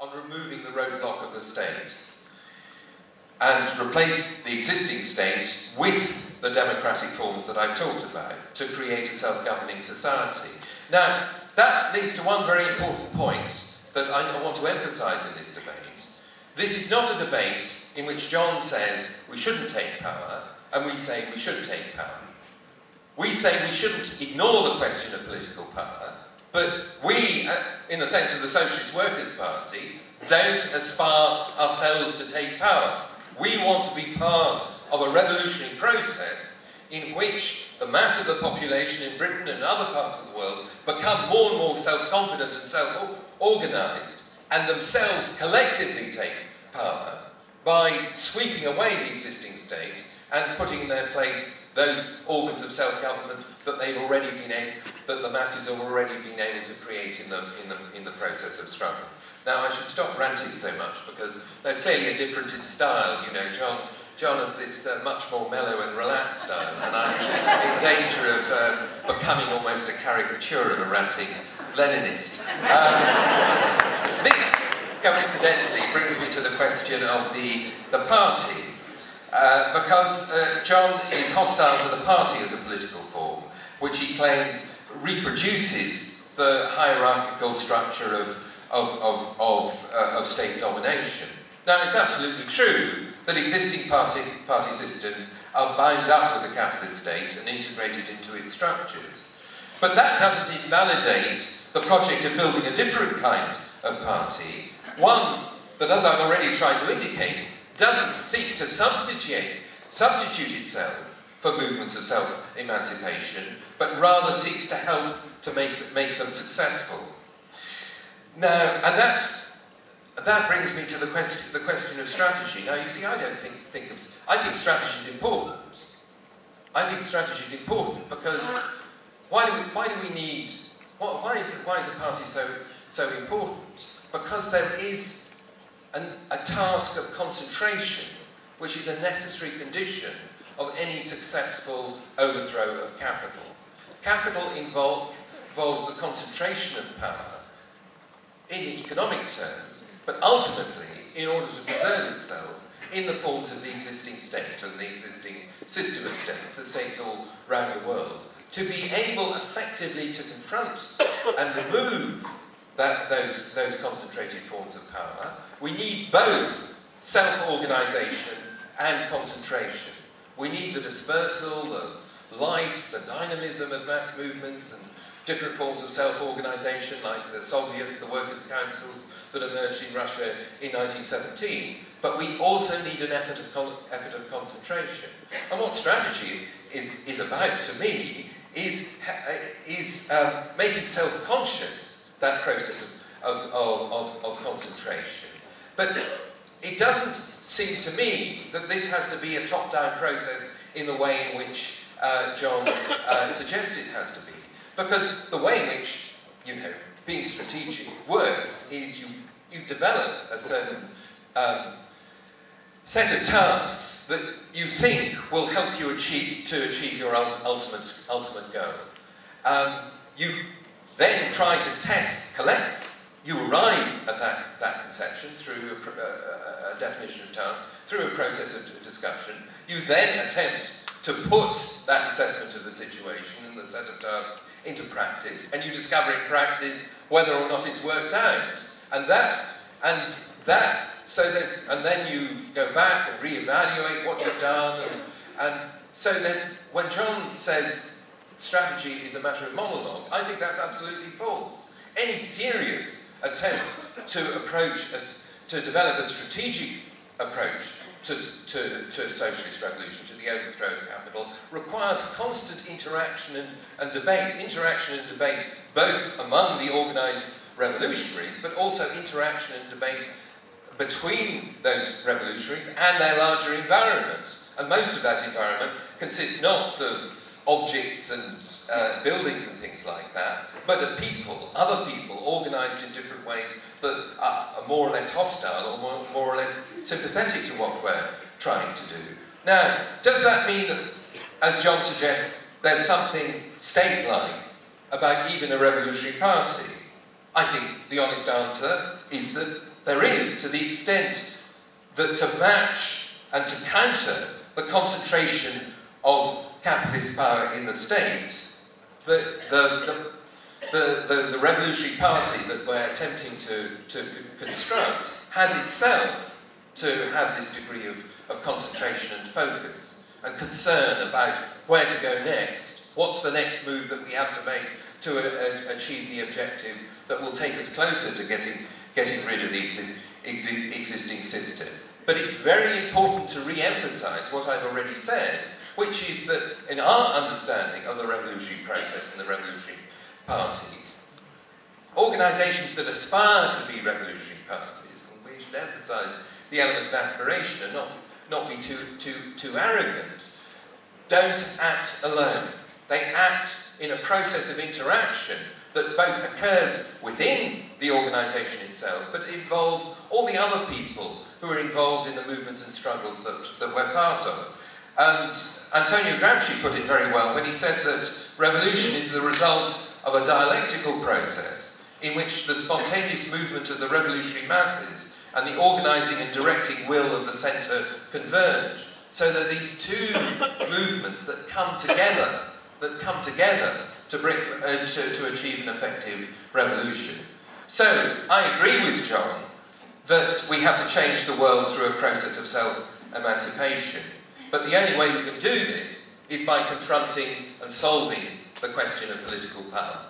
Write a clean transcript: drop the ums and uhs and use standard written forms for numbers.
on removing the roadblock of the state and replace the existing state with the democratic forms that I've talked about to create a self-governing society. Now, that leads to one very important point that I want to emphasise in this debate. This is not a debate in which John says we shouldn't take power and we say we should take power. We say we shouldn't ignore the question of political power, but we, in the sense of the Socialist Workers' Party, don't aspire ourselves to take power. We want to be part of a revolutionary process in which the mass of the population in Britain and other parts of the world become more and more self-confident and self-organised and themselves collectively take power by sweeping away the existing state and putting in their place those organs of self-government that that the masses have already been able to create in the process of struggle. Now, I should stop ranting so much because there's clearly a difference in style. You know, John has this much more mellow and relaxed style, and I'm in danger of becoming almost a caricature of a ranting Leninist. This, coincidentally, brings me to the question of the party, because John is hostile to the party as a political form, which he claims reproduces the hierarchical structure of state domination. Now, it's absolutely true that existing party systems are bound up with the capitalist state and integrated into its structures. But that doesn't invalidate the project of building a different kind of party, one that, as I've already tried to indicate, doesn't seek to substitute itself for movements of self-emancipation, but rather seeks to help to make them successful. Now, and that brings me to the question of strategy. Now, you see, I think strategy is important. I think strategy is important because why is a party so important? Because there is a task of concentration, which is a necessary condition of any successful overthrow of capital. Capital involves the concentration of power in economic terms, but ultimately, in order to preserve itself, in the forms of the existing state and the existing system of states, the states all around the world, to be able effectively to confront and remove those concentrated forms of power, we need both self-organisation and concentration. We need the dispersal, the life, the dynamism of mass movements and different forms of self-organisation like the Soviets, the workers' councils that emerged in Russia in 1917. But we also need an effort of concentration. And what strategy is about, to me, is making self-conscious that process of concentration. But it doesn't seem to me that this has to be a top-down process in the way in which John suggests it has to be. Because the way in which, being strategic works is you develop a certain set of tasks that you think will help you achieve your ultimate goal. You then try to collect. You arrive at that conception through a definition of task, through a process of discussion. You then attempt to put that assessment of the situation and the set of tasks into practice, and you discover in practice whether or not it's worked out. And then you go back and reevaluate what you've done. And so when John says strategy is a matter of monologue, I think that's absolutely false. Any serious attempt to develop a strategic approach to socialist revolution, to the overthrow of capital, requires constant interaction and debate, both among the organised revolutionaries, but also interaction and debate between those revolutionaries and their larger environment. And most of that environment consists not of objects and buildings and things like that, but of people, other people, organised in different ways that are more or less hostile or more or less sympathetic to what we're trying to do. Now, does that mean that, as John suggests, there's something state-like about even a revolutionary party? I think the honest answer is that there is to the extent that to match and to counter the concentration of capitalist power in the state, the revolutionary party that we're attempting to construct has itself to have this degree of concentration and focus and concern about where to go next, what's the next move that we have to make to achieve the objective that will take us closer to getting rid of the existing system. But it's very important to re-emphasize what I've already said, which is that in our understanding of the revolutionary process and the revolutionary party, organisations that aspire to be revolutionary parties, and we should emphasise the element of aspiration and not be too arrogant, don't act alone. They act in a process of interaction that both occurs within the organisation itself, but involves all the other people who are involved in the movements and struggles that we're part of. And Antonio Negri put it very well when he said that revolution is the result of a dialectical process in which the spontaneous movement of the revolutionary masses and the organising and directing will of the centre converge, so that these two movements that come together to achieve an effective revolution. So I agree with John that we have to change the world through a process of self-emancipation. But the only way we can do this is by confronting and solving the question of political power.